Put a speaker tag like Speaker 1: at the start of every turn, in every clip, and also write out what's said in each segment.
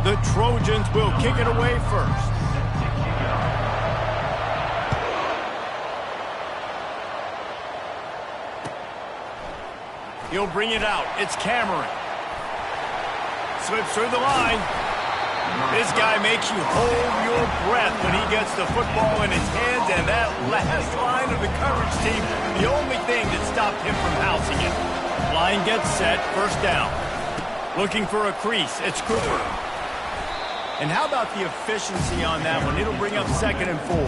Speaker 1: The Trojans will kick it away first. He'll bring it out. It's Cameron. Slips through the line. This guy makes you hold your breath when he gets the football in his hands, and that last line of the coverage team, the only thing that stopped him from housing it. Line gets set, first down. Looking for a crease, it's Cooper. And how about the efficiency on that one? It'll bring up 2nd and 4.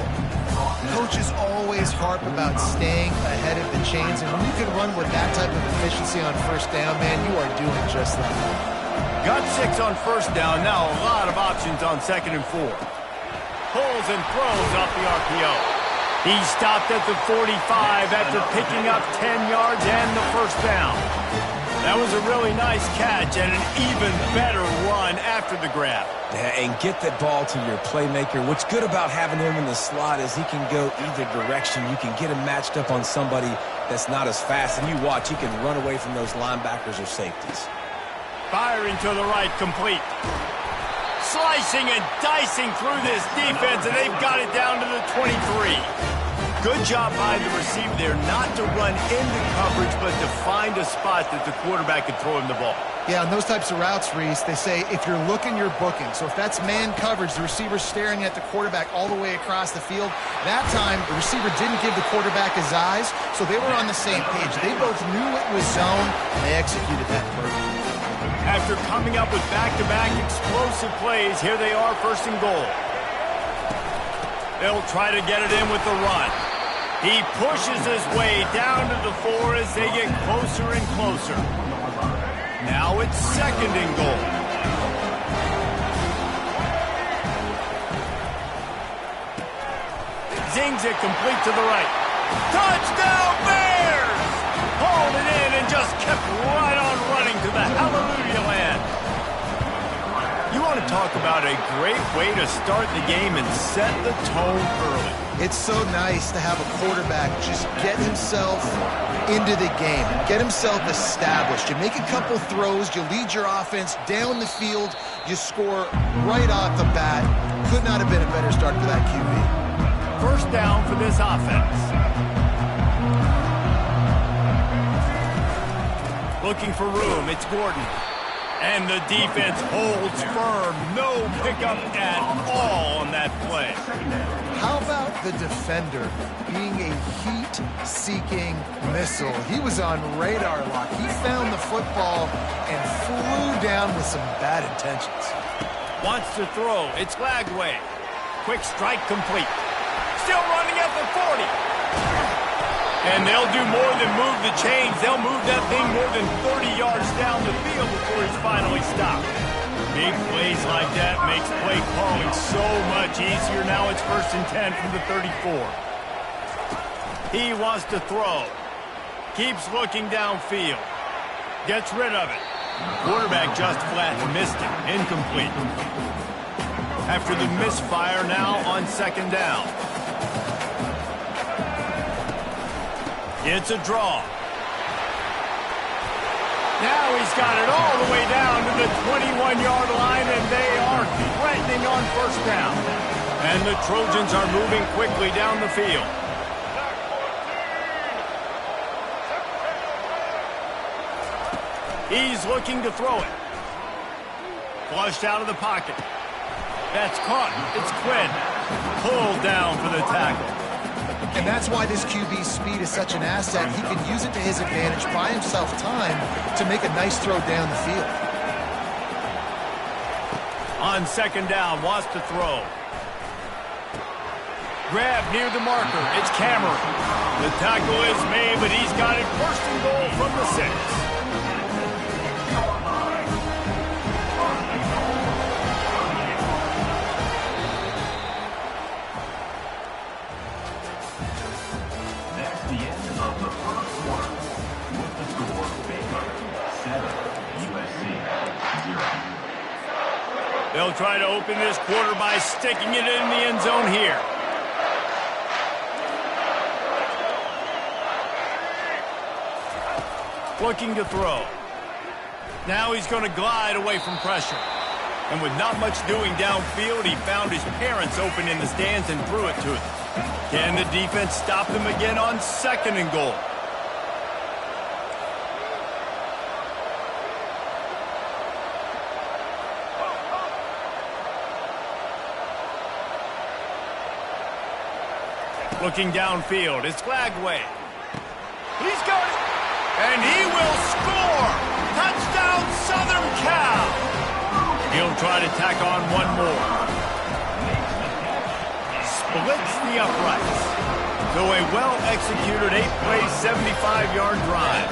Speaker 2: Coaches always harp about staying ahead of the chains, and when you can run with that type of efficiency on first down, man, you are doing just that.
Speaker 1: Got 6 on first down, now a lot of options on 2nd and 4. Pulls and throws off the RPO. He stopped at the 45 after picking up 10 yards and the first down. That was a really nice catch and an even better run after the grab.
Speaker 3: Yeah, and get that ball to your playmaker. What's good about having him in the slot is he can go either direction. You can get him matched up on somebody that's not as fast, and you watch, he can run away from those linebackers or safeties.
Speaker 1: Firing to the right, complete. Slicing and dicing through this defense, and they've got it down to the 23. Good job by the receiver there not to run into coverage, but to find a spot that the quarterback could throw him the ball.
Speaker 2: Yeah, on those types of routes, Reese, they say if you're looking, you're booking. So if that's man coverage, the receiver's staring at the quarterback all the way across the field. That time, the receiver didn't give the quarterback his eyes, so they were on the same page. They both knew it was zone, and they executed that perfectly.
Speaker 1: After coming up with back-to-back explosive plays, here they are, 1st and goal. They'll try to get it in with the run. He pushes his way down to the 4 as they get closer and closer. Now it's 2nd and goal. Zings it complete to the right. Touchdown Bears! Hauled it in and just kept right on running to the hallelujah land. You want to talk about a great way to start the game and set the tone early.
Speaker 2: It's so nice to have a quarterback just get himself into the game, get himself established. You make a couple throws, you lead your offense down the field, you score right off the bat. Could not have been a better start for that QB.
Speaker 1: First down for this offense. Looking for room, it's Gordon. And the defense holds firm. No pickup at all on that play.
Speaker 2: How about the defender being a heat-seeking missile? He was on radar lock. He found the football and flew down with some bad intentions.
Speaker 1: Wants to throw. It's Lagway. Quick strike complete. Still running at the 40. And they'll do more than move the chains. They'll move that thing more than 30 yards down the field before he's finally stopped. Big plays like that makes play calling so much easier. Now it's 1st and 10 from the 34. He wants to throw. Keeps looking downfield. Gets rid of it. Quarterback just flat missed it. Incomplete. After the misfire, now on 2nd down. It's a draw. Now he's got it all the way down to the 21-yard line, and they are threatening on 1st down. And the Trojans are moving quickly down the field. He's looking to throw it. Flushed out of the pocket. That's caught. It's Quinn. Pulled down for the tackle.
Speaker 2: And that's why this QB's speed is such an asset. He can use it to his advantage, buy himself time to make a nice throw down the field.
Speaker 1: On 2nd down, wants to throw. Grab near the marker. It's Cameron. The tackle is made, but he's got it 1st and goal from the 6. They'll try to open this quarter by sticking it in the end zone here. Looking to throw. Now he's going to glide away from pressure. And with not much doing downfield, he found his parents open in the stands and threw it to them. Can the defense stop them again on 2nd and goal? Looking downfield, it's Flagway. He's got it, and he will score! Touchdown, Southern Cal! He'll try to tack on one more. Splits the uprights. So a well-executed 8-play, 75-yard drive.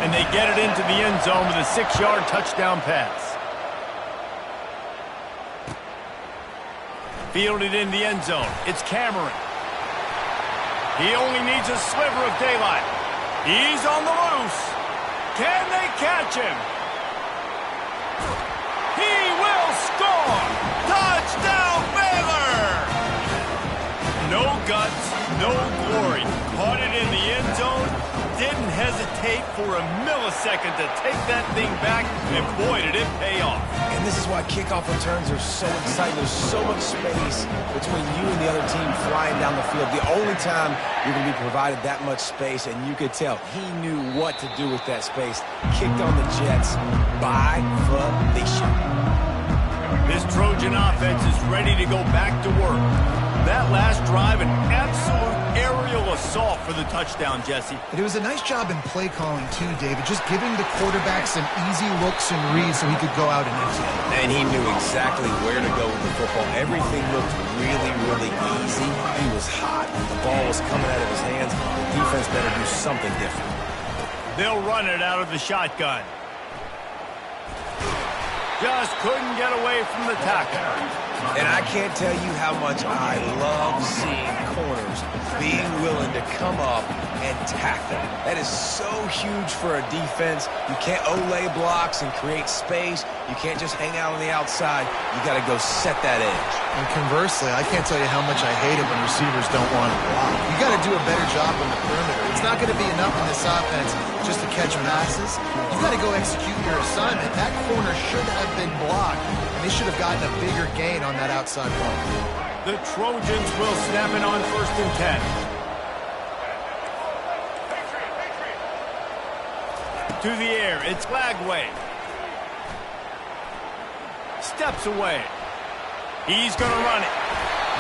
Speaker 1: And they get it into the end zone with a 6-yard touchdown pass. Fielded in the end zone. It's Cameron. He only needs a sliver of daylight. He's on the loose. Can they catch him? He will score! Touchdown, Baylor! No guts, no glory. Caught it in the end zone. Didn't hesitate for a millisecond to take that thing back, and boy, did it pay off.
Speaker 3: And this is why kickoff returns are so exciting. There's so much space between you and the other team flying down the field. The only time you're going to be provided that much space, and you could tell he knew what to do with that space. Kicked on the Jets by volition.
Speaker 1: This Trojan offense is ready to go back to work. That last drive, an absolute aerial assault for the touchdown, Jesse.
Speaker 2: It was a nice job in play calling, too, David. Just giving the quarterback some easy looks and reads so he could go out and execute.
Speaker 3: And he knew exactly where to go with the football. Everything looked really, really easy. He was hot. The ball was coming out of his hands. The defense better do something different.
Speaker 1: They'll run it out of the shotgun. Just couldn't get away from the tackle.
Speaker 3: And I can't tell you how much I love seeing corners being willing to come up and tackle. That is so huge for a defense. You can't olay blocks and create space. You can't just hang out on the outside. You got to go set that edge.
Speaker 2: And conversely, I can't tell you how much I hate it when receivers don't want to block. You got to do a better job on the perimeter. It's not going to be enough in this offense just to catch passes. You got to go execute your assignment. That corner should have been blocked. They should have gotten a bigger gain on that outside ball.
Speaker 1: The Trojans will snap it on 1st and 10. To the air, it's Flagway. Steps away. He's going to run it.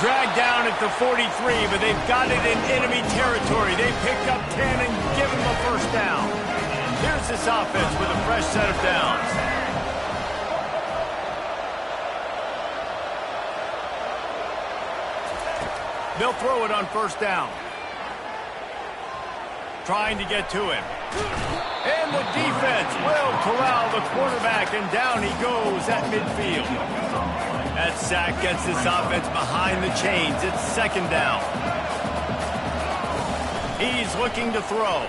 Speaker 1: Dragged down at the 43, but they've got it in enemy territory. They picked up 10 and give him a first down. Here's this offense with a fresh set of downs. They'll throw it on 1st down. Trying to get to him. And the defense will corral the quarterback, and down he goes at midfield. That sack gets this offense behind the chains. It's 2nd down. He's looking to throw.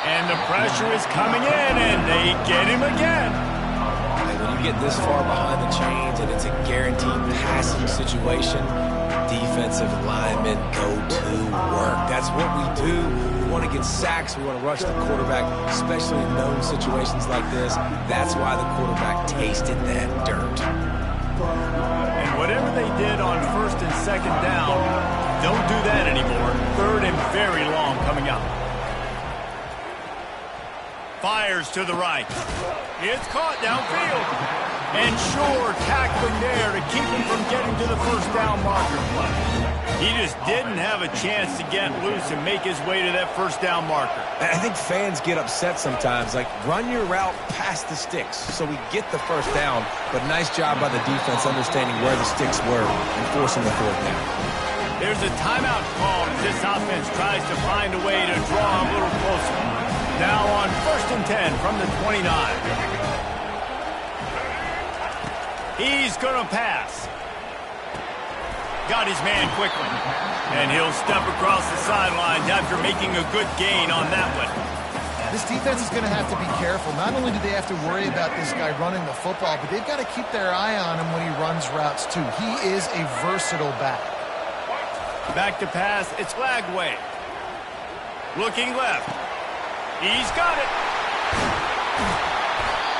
Speaker 1: And the pressure is coming in, and they get him again.
Speaker 3: And when you get this far behind the chains and it's a guaranteed passing situation, defensive linemen go to work. That's what we do. We want to get sacks. We want to rush the quarterback, especially in known situations like this. That's why the quarterback tasted that dirt.
Speaker 1: And whatever they did on 1st and 2nd down, don't do that anymore. 3rd and very long coming up. Fires to the right. It's caught downfield. And sure, tackling there to keep him from getting to the 1st down marker. He just didn't have a chance to get loose and make his way to that 1st down marker.
Speaker 3: I think fans get upset sometimes. Like, run your route past the sticks so we get the 1st down. But nice job by the defense understanding where the sticks were and forcing the 4th down.
Speaker 1: There's a timeout called as this offense tries to find a way to draw a little closer. Now on 1st and 10 from the 29. He's going to pass. Got his man quickly. And he'll step across the sidelines after making a good gain on that one.
Speaker 2: This defense is going to have to be careful. Not only do they have to worry about this guy running the football, but they've got to keep their eye on him when he runs routes too. He is a versatile back.
Speaker 1: Back to pass, it's Flagway. Looking left. He's got it.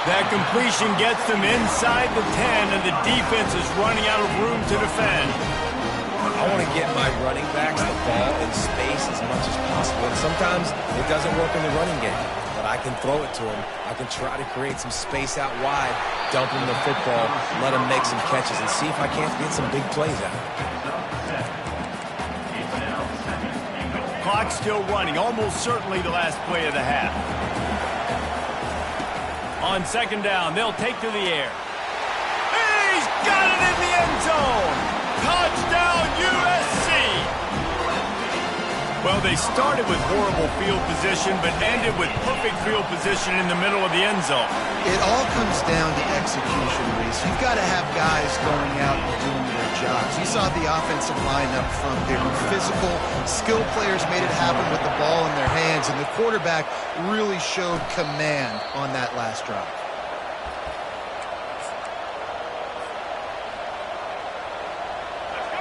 Speaker 1: That completion gets them inside the 10, and the defense is running out of room to defend.
Speaker 3: I want to get my running backs the ball in space as much as possible. And sometimes it doesn't work in the running game, but I can throw it to them. I can try to create some space out wide, dump them the football, let them make some catches, and see if I can't get some big plays out of it.
Speaker 1: Clock's still running, almost certainly the last play of the half. On second down, they'll take to the air. He's got it in the end zone! Touchdown, USC! Well, they started with horrible field position, but ended with perfect field position in the middle of the end zone.
Speaker 2: It all comes down to execution, Reese. You've got to have guys going out and doing their jobs. You saw the offensive line up front. They were physical. Skilled players made it happen with the ball in their hands, and the quarterback really showed command on that last drive.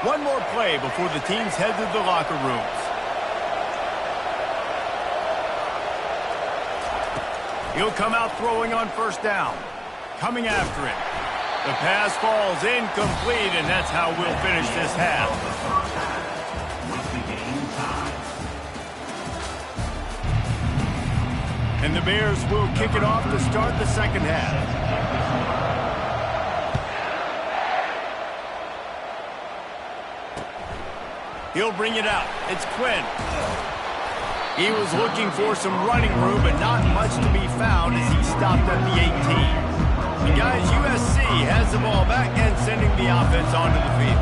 Speaker 1: One more play before the teams head to the locker rooms. He'll come out throwing on first down. Coming after it. The pass falls incomplete, and that's how we'll finish this half. And the Bears will kick it off to start the second half. He'll bring it out. It's Quinn. He was looking for some running room, but not much to be found as he stopped at the 18. And guys, USC has the ball back and sending the offense onto the field.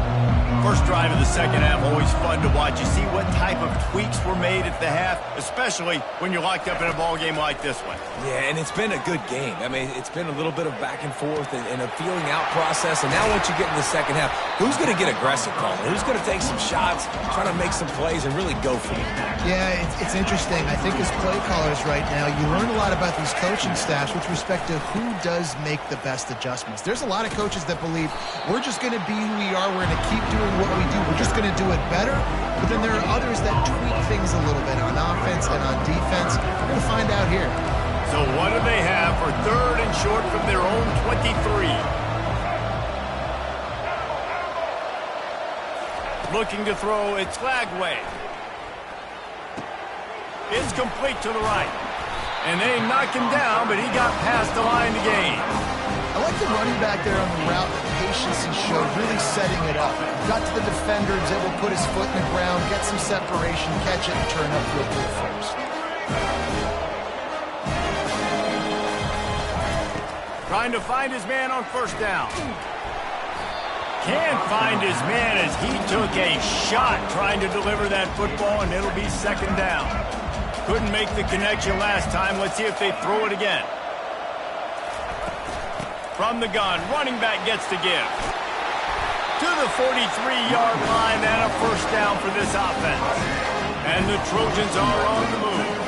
Speaker 1: First drive of the second half, always fun to watch. You see what type of tweaks were made at the half, especially when you're locked up in a ball game like this one.
Speaker 3: Yeah, and it's been a good game. I mean, it's been a little bit of back and forth and a feeling out process. And now once you get in the second half, who's going to get aggressive, Colin? Who's going to take some shots, try to make some plays, and really go for it?
Speaker 2: Yeah, it's interesting. I think as play callers right now, you learn a lot about these coaching staffs with respect to who does make the best adjustments. There's a lot of coaches that believe we're just going to be who we are. We're going to keep doing what we do. We're just going to do it better. But then there are others that tweak things a little bit on offense and on defense. We're going to find out here.
Speaker 1: So what do they have for third and short from their own 23? Looking to throw, it's Lagway. It's complete to the right. And they knock him down, but he got past the line to gain.
Speaker 2: I like the running back there on the route, the patience he showed, really setting it up. Got to the defender, was able to put his foot in the ground, get some separation, catch it, and turn up real good first.
Speaker 1: Trying to find his man on first down. Can't find his man as he took a shot trying to deliver that football, and it'll be second down. Couldn't make the connection last time. Let's see if they throw it again. From the gun, running back gets to give. To the 43-yard line and a first down for this offense. And the Trojans are on the move.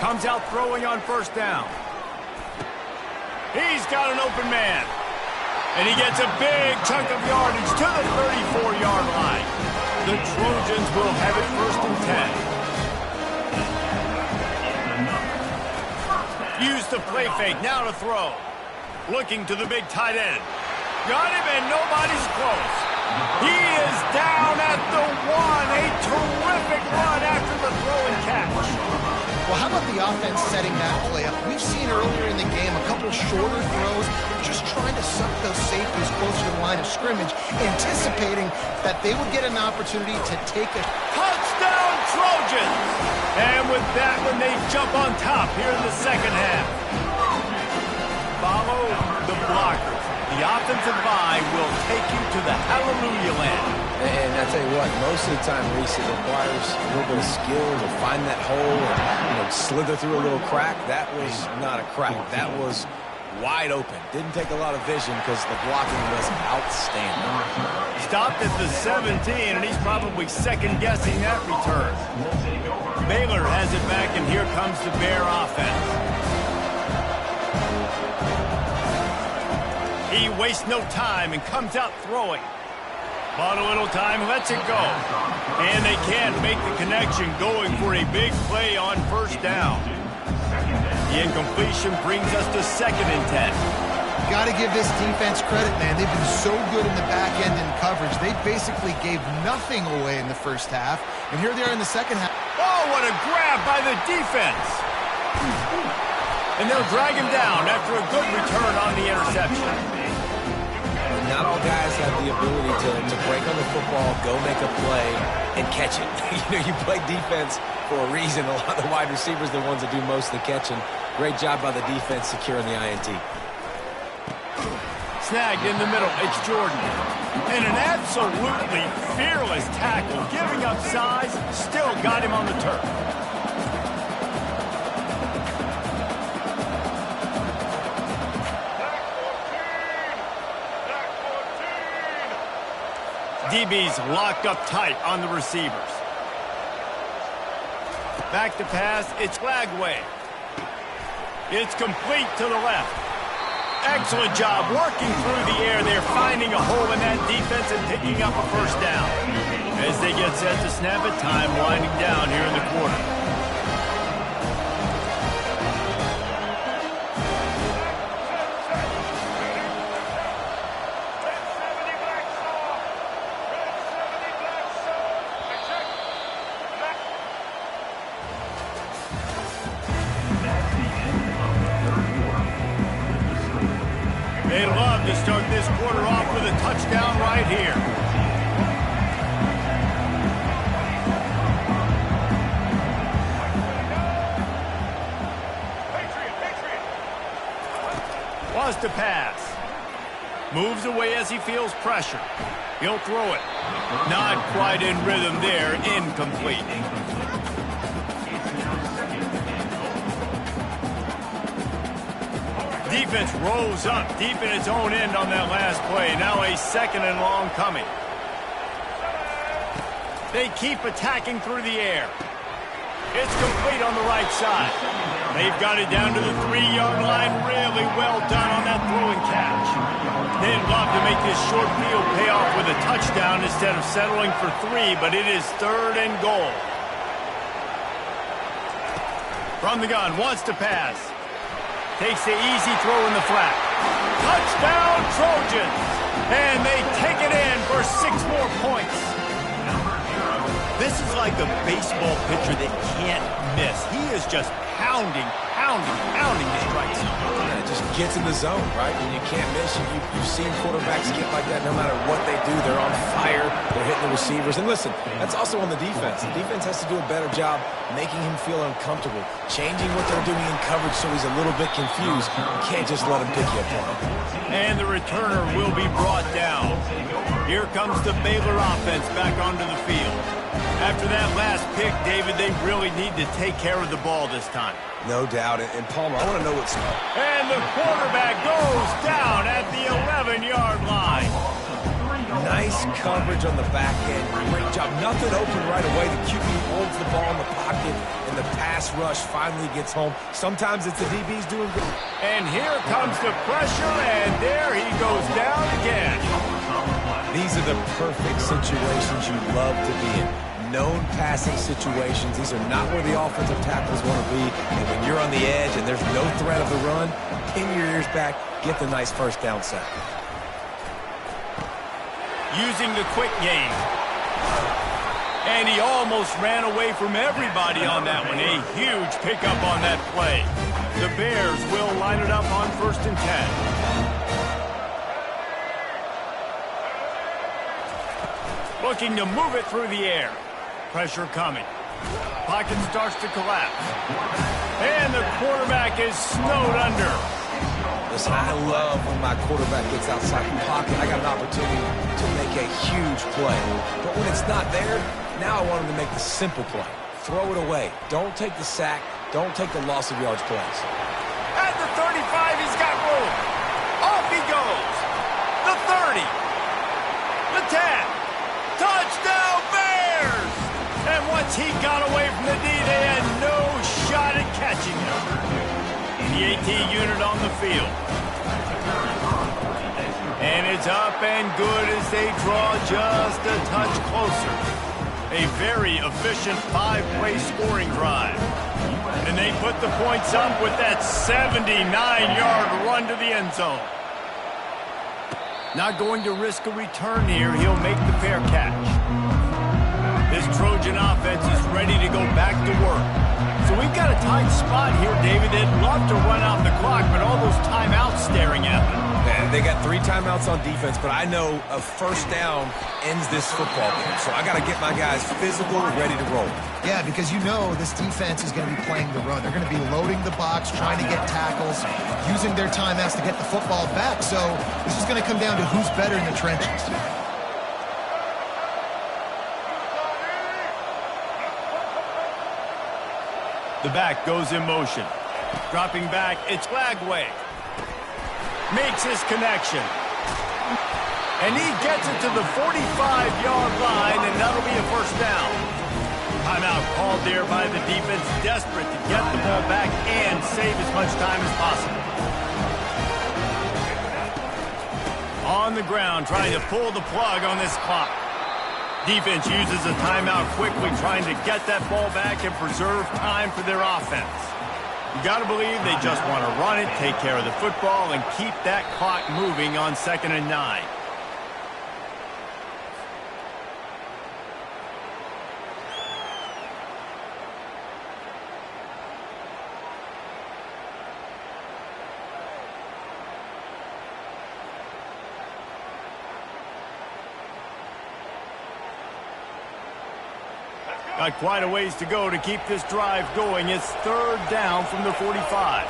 Speaker 1: Comes out throwing on first down. He's got an open man. And he gets a big chunk of yardage to the 34-yard line. The Trojans will have it first and 10. Use the play fake, now to throw. Looking to the big tight end. Got him and nobody's close. He is down at the 1. A terrific run after the throw and catch.
Speaker 2: Well, how about the offense setting that play up? We've seen earlier in the game a couple shorter throws, just trying to suck those safeties closer to the line of scrimmage, anticipating that they would get an opportunity to take a
Speaker 1: touchdown Trojans! And with that one, they jump on top here in the second half. Follow the blockers. The offensive line will take you to the hallelujah land.
Speaker 3: And I tell you what, most of the time, Reese, it requires a little bit of skill to find that hole and slither through a little crack. That was not a crack. That was wide open. Didn't take a lot of vision because the blocking was outstanding.
Speaker 1: Stopped at the 17, and he's probably second-guessing that return. Baylor has it back, and here comes the Bear offense. He wastes no time and comes out throwing. Bought a little time, lets it go. And they can't make the connection going for a big play on first down. The incompletion brings us to 2nd and 10.
Speaker 2: Got to give this defense credit, man. They've been so good in the back end in coverage. They basically gave nothing away in the first half. And here they are in the second half.
Speaker 1: Oh, what a grab by the defense. And they'll drag him down after a good return on the interception.
Speaker 3: Not all guys have the ability to break on the football, go make a play, and catch it. You play defense for a reason. A lot of the wide receivers are the ones that do most of the catching. Great job by the defense securing the INT.
Speaker 1: Snagged in the middle, it's Jordan. And an absolutely fearless tackle, giving up size, still got him on the turf. DB's locked up tight on the receivers. Back to pass, it's Lagway. It's complete to the left. Excellent job working through the air. They're finding a hole in that defense and picking up a first down. As they get set to snap it, time winding down here in the quarter. They'd love to start this quarter off with a touchdown right here. Wants to pass. Moves away as he feels pressure. He'll throw it. Not quite in rhythm there. Incomplete. Defense rolls up deep in its own end on that last play. Now a 2nd and long coming. They keep attacking through the air. It's complete on the right side. They've got it down to the 3-yard line. Really well done on that throw and catch. They'd love to make this short field pay off with a touchdown instead of settling for 3, but it is 3rd and goal. From the gun, wants to pass. Takes the easy throw in the flat. Touchdown, Trojans! And they take it in for 6 more points. This is like a baseball pitcher that can't miss. He is just pounding the strike zone.
Speaker 3: Yeah, it just gets in the zone, right? And you can't miss. You've seen quarterbacks get like that no matter what they do. They're on fire. They're hitting the receivers. And listen, that's also on the defense. The defense has to do a better job making him feel uncomfortable, changing what they're doing in coverage so he's a little bit confused. You can't just let him pick you apart.
Speaker 1: And the returner will be brought down. Here comes the Baylor offense back onto the field. After that last pick, David, they really need to take care of the ball this time.
Speaker 3: No doubt. And Palmer, I want to know what's...
Speaker 1: And the quarterback goes down at the 11-yard line.
Speaker 3: Nice coverage on the back end. Great job. Nothing open right away. The QB holds the ball in the pocket, and the pass rush finally gets home. Sometimes it's the DBs doing good.
Speaker 1: And here comes the pressure, and there he goes down again.
Speaker 3: These are the perfect situations you love to be in. Known passing situations. These are not where the offensive tackles want to be. And when you're on the edge and there's no threat of the run, pin your ears back, get the nice first down sack.
Speaker 1: Using the quick game. And he almost ran away from everybody on that one. A huge pickup on that play. The Bears will line it up on 1st and 10. Looking to move it through the air. Pressure coming. Pocket starts to collapse. And the quarterback is snowed under.
Speaker 3: Listen, I love when my quarterback gets outside the pocket. I got an opportunity to make a huge play. But when it's not there, now I want him to make the simple play. Throw it away. Don't take the sack. Don't take the loss of yards plays.
Speaker 1: At the 35, he's got room. Off he goes. The 30. The 10. Touchdown, Bears! And once he got away from the D, they had no shot at catching him. The AT unit on the field. And it's up and good as they draw just a touch closer. A very efficient 5-play scoring drive. And they put the points up with that 79-yard run to the end zone. Not going to risk a return here. He'll make the fair catch. This Trojan offense is ready to go back to work. So we've got a tight spot here, David. They'd love to run out the clock, but all those timeouts staring at them.
Speaker 3: Man, they got 3 timeouts on defense, but I know a first down ends this football game. So I got to get my guys physical, ready to roll.
Speaker 2: Yeah, because you know this defense is going to be playing the run. They're going to be loading the box, trying to get tackles, using their timeouts to get the football back. So this is going to come down to who's better in the trenches.
Speaker 1: The back goes in motion. Dropping back, it's Lagway. Makes his connection. And he gets it to the 45-yard line, and that'll be a first down. Timeout called there by the defense, desperate to get the ball back and save as much time as possible. On the ground, trying to pull the plug on this clock. Defense uses a timeout quickly, trying to get that ball back and preserve time for their offense. You got to believe they just want to run it, take care of the football, and keep that clock moving on 2nd and 9. Got quite a ways to go to keep this drive going. It's 3rd down from the 45.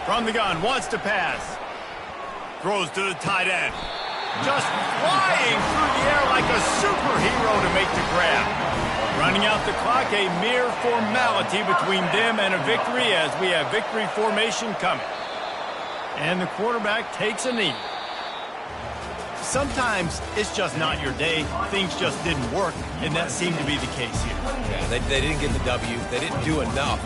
Speaker 1: From the gun, wants to pass. Throws to the tight end. Just flying through the air like a superhero to make the grab. Running out the clock, a mere formality between them and a victory as we have victory formation coming. And the quarterback takes a knee. Sometimes it's just not your day. Things just didn't work, and that seemed to be the case here.
Speaker 3: Yeah, they didn't get the W. They didn't do enough.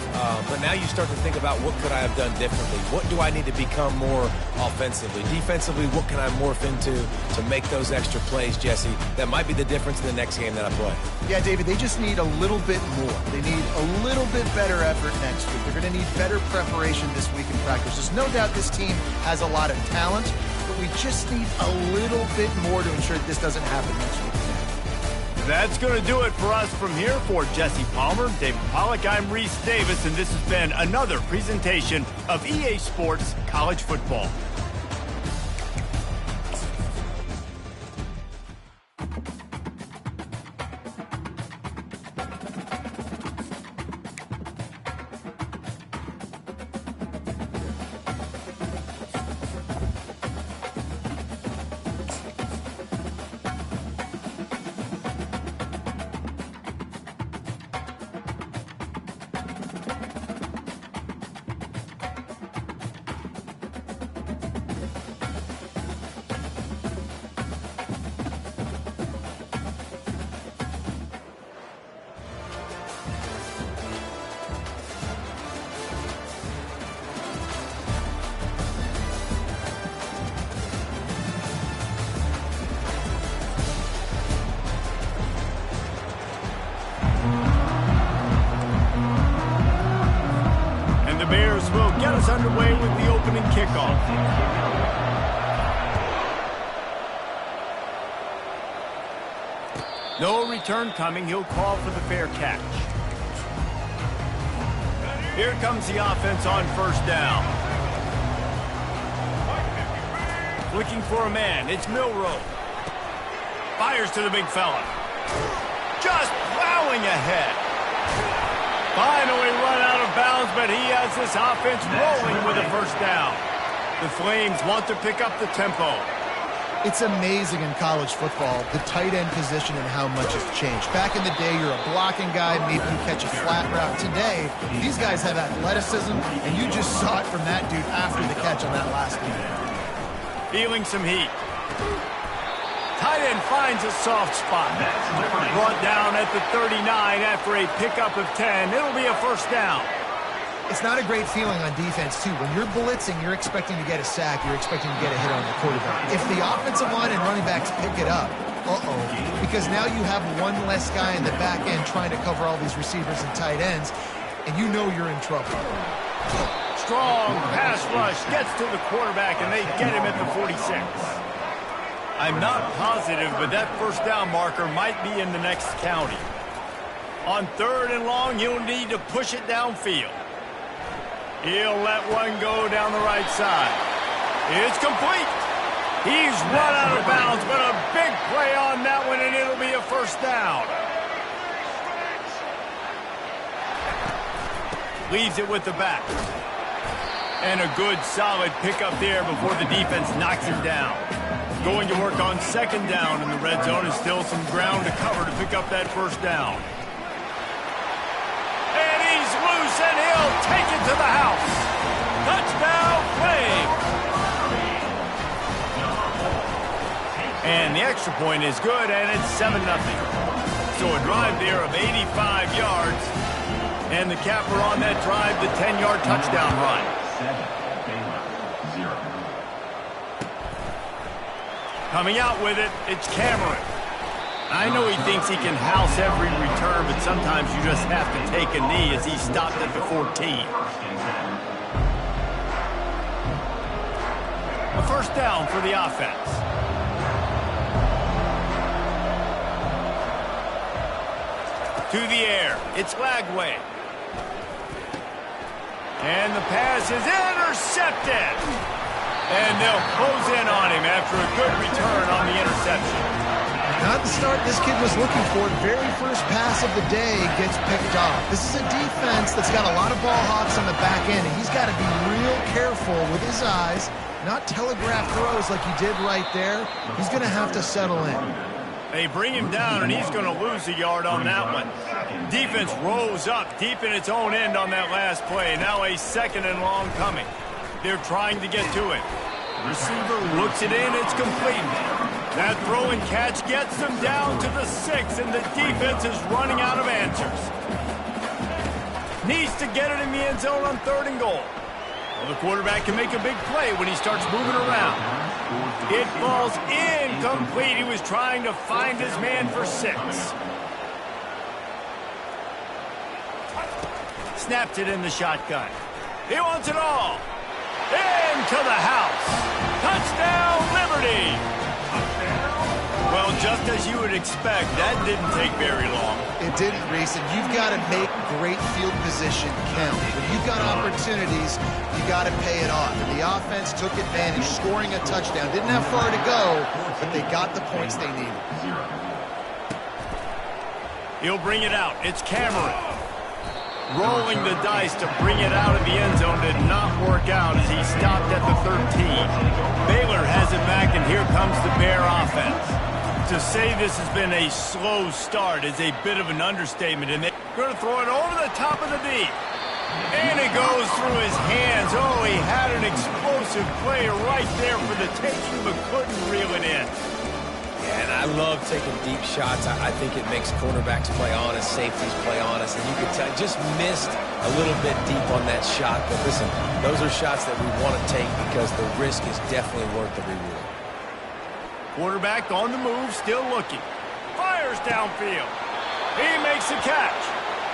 Speaker 3: But now you start to think about what could I have done differently? What do I need to become more offensively? Defensively, what can I morph into to make those extra plays, Jesse? That might be the difference in the next game that I play.
Speaker 2: Yeah, David, they just need a little bit more. They need a little bit better effort next week. They're going to need better preparation this week in practice. There's no doubt this team has a lot of talent, but we just need a little bit more to ensure that this doesn't happen next week.
Speaker 1: That's going to do it for us from here. For Jesse Palmer, David Pollack, I'm Reese Davis, and this has been another presentation of EA Sports College Football. Will get us underway with the opening kickoff. No return coming. He'll call for the fair catch. Here comes the offense on first down. Looking for a man. It's Milroe. Fires to the big fella. Just plowing ahead. Finally run out of bounds, but he has this offense rolling with a first down. The Flames want to pick up the tempo.
Speaker 2: It's amazing in college football, the tight end position and how much has changed. Back in the day, you're a blocking guy, maybe you catch a flat route. Today, these guys have athleticism, and you just saw it from that dude after the catch on that last one.
Speaker 1: Feeling some heat. Tight end finds a soft spot. Brought down at the 39 after a pickup of 10. It'll be a first down.
Speaker 2: It's not a great feeling on defense, too. When you're blitzing, you're expecting to get a sack. You're expecting to get a hit on the quarterback. If the offensive line and running backs pick it up, because now you have one less guy in the back end trying to cover all these receivers and tight ends, and you know you're in trouble.
Speaker 1: Strong pass rush gets to the quarterback, and they get him at the 46. I'm not positive, but that first down marker might be in the next county. On 3rd and long, he'll need to push it downfield. He'll let one go down the right side. It's complete. He's run out of bounds, but a big play on that one, and it'll be a first down. Leaves it with the back. And a good, solid pickup there before the defense knocks him down. Going to work on 2nd down in the red zone, and still some ground to cover to pick up that first down. And he's loose, and he'll take it to the house. Touchdown, Flames. And the extra point is good, and it's 7-0. So a drive there of 85 yards. And the capper on that drive, the 10-yard touchdown run. Coming out with it, it's Cameron. I know he thinks he can house every return, but sometimes you just have to take a knee as he stopped at the 14. A first down for the offense. To the air, it's Lagway. And the pass is intercepted. And they'll close in on him after a good return on the interception.
Speaker 2: Not the start this kid was looking for. Very first pass of the day gets picked off. This is a defense that's got a lot of ball hawks on the back end, and he's got to be real careful with his eyes, not telegraph throws like he did right there. He's going to have to settle in.
Speaker 1: They bring him down, and he's going to lose a yard on that one. Defense rose up deep in its own end on that last play. Now a 2nd and long coming. They're trying to get to it. Receiver looks it in. It's complete. That throw and catch gets them down to the 6, and the defense is running out of answers. Needs to get it in the end zone on 3rd and goal. Well, the quarterback can make a big play when he starts moving around. It falls incomplete. He was trying to find his man for 6. Snapped it in the shotgun. He wants it all. Into the house. Touchdown, Liberty. Well, just as you would expect, that didn't take very long.
Speaker 2: It didn't, Reese, and you've got to make great field position count. When you've got opportunities, you got to pay it off. And the offense took advantage, scoring a touchdown. Didn't have far to go, but they got the points they needed.
Speaker 1: He'll bring it out. It's Cameron. Rolling the dice to bring it out of the end zone did not work out as he stopped at the 13. Baylor has it back, and here comes the Bear offense. To say this has been a slow start is a bit of an understatement, and they're going to throw it over the top of the D. And it goes through his hands. Oh, he had an explosive play right there for the taking, but couldn't reel it in.
Speaker 3: And I love taking deep shots. I think it makes cornerbacks play honest, safeties play honest, and you can tell just missed a little bit deep on that shot. But listen, those are shots that we want to take because the risk is definitely worth the reward.
Speaker 1: Quarterback on the move, still looking. Fires downfield. He makes the catch.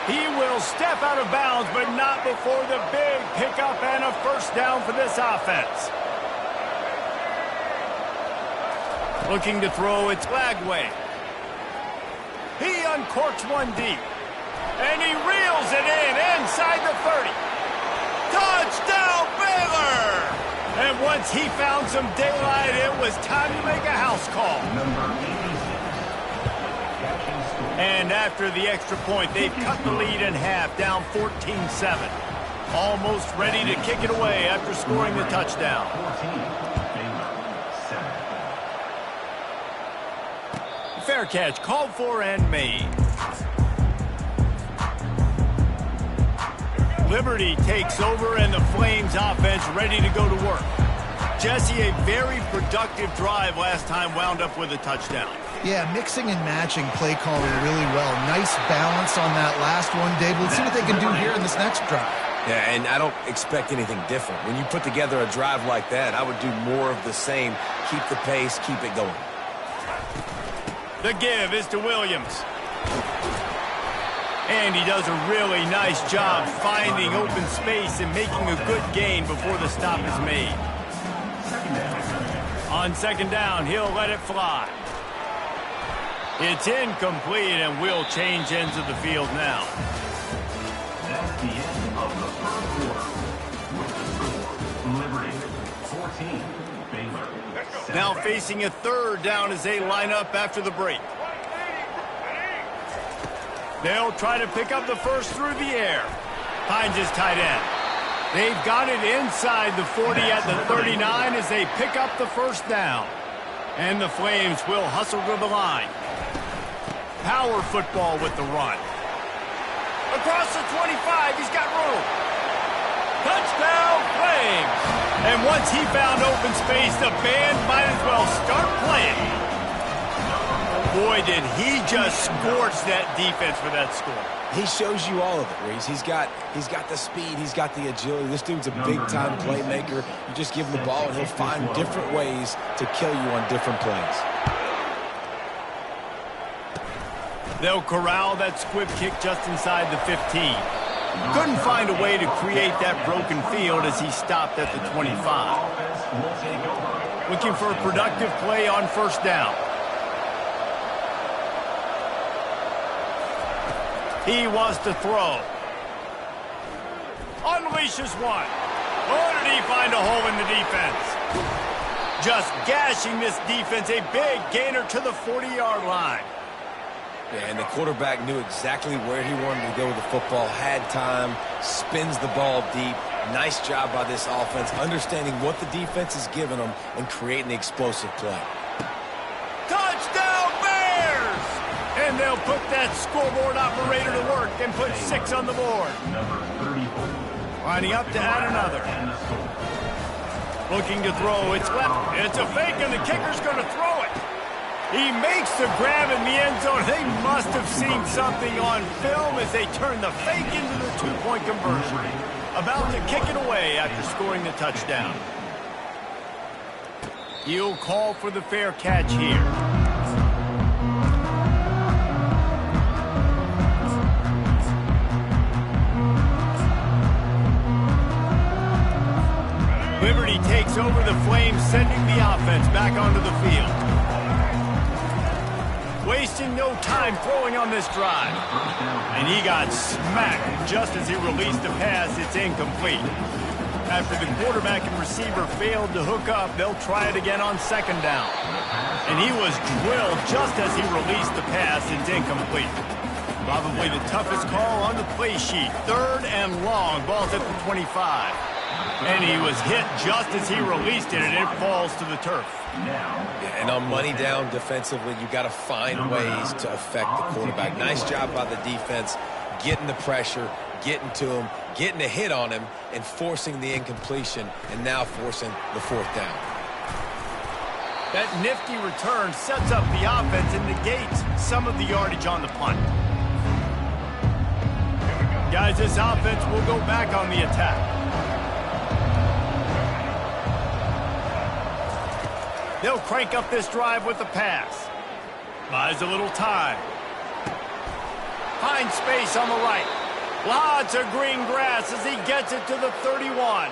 Speaker 1: He will step out of bounds, but not before the big pickup and a first down for this offense. Looking to throw, it's Lagway. He uncorks one deep. And he reels it in inside the 30. Touchdown, Baylor! And once he found some daylight, it was time to make a house call. And after the extra point, they've cut the lead in half, down 14-7. Almost ready to kick it away after scoring the touchdown. Fair catch, called for and made. Liberty takes over, and the Flames offense ready to go to work. Jesse, a very productive drive last time wound up with a touchdown.
Speaker 2: Yeah, mixing and matching play calling really well. Nice balance on that last one, Dave. Let's see what they can do here in this next drive.
Speaker 3: Yeah, and I don't expect anything different. When you put together a drive like that, I would do more of the same. Keep the pace, keep it going.
Speaker 1: The give is to Williams. And he does a really nice job finding open space and making a good gain before the stop is made. On second down, he'll let it fly. It's incomplete, and we'll change ends of the field now.
Speaker 4: That's the end of the first quarter. Liberty, 14, Baylor.
Speaker 1: Now facing a third down as they line up after the break. They'll try to pick up the first through the air. Hines is tight end. They've got it inside the 40 at the 39 as they pick up the first down. And the Flames will hustle to the line. Power football with the run. Across the 25, he's got room. Touchdown, Flames! And once he found open space, the band might as well start playing. Boy, did he just scorch that defense for that score.
Speaker 3: He shows you all of it, Reese. He's got the speed, he's got the agility. This dude's a big-time playmaker. You just give him the ball, and he'll find different ways to kill you on different plays.
Speaker 1: They'll corral that squib kick just inside the 15. Couldn't find a way to create that broken field as he stopped at the 25. Looking for a productive play on first down. He wants to throw. Unleashes one. Or did he find a hole in the defense? Just gashing this defense, a big gainer to the 40-yard line.
Speaker 3: Yeah, and the quarterback knew exactly where he wanted to go with the football, had time, spins the ball deep. Nice job by this offense, understanding what the defense is giving them and creating the explosive play.
Speaker 1: Touchdown, Bears! And they'll put that scoreboard operator to work and put 6 on the board. Lining up to add another. Looking to throw, it's left. It's a fake, and the kicker's going to throw it. He makes the grab in the end zone. They must have seen something on film as they turn the fake into the 2-point conversion. About to kick it away after scoring the touchdown. He'll call for the fair catch here. Liberty takes over the Flames, sending the offense back onto the field. Wasting no time throwing on this drive. And he got smacked just as he released the pass. It's incomplete. After the quarterback and receiver failed to hook up, they'll try it again on second down. And he was drilled just as he released the pass. It's incomplete. Probably the toughest call on the play sheet. Third and long. Ball's at the 25. And he was hit just as he released it, and it falls to the turf.
Speaker 3: And on money down defensively, you got to find ways to affect the quarterback. Nice job by the defense, getting the pressure, getting to him, getting a hit on him, and forcing the incompletion, and now forcing the fourth down.
Speaker 1: That nifty return sets up the offense and negates some of the yardage on the punt. Guys, this offense will go back on the attack. They'll crank up this drive with the pass. Buys a little time. Finds space on the right. Lots of green grass as he gets it to the 31.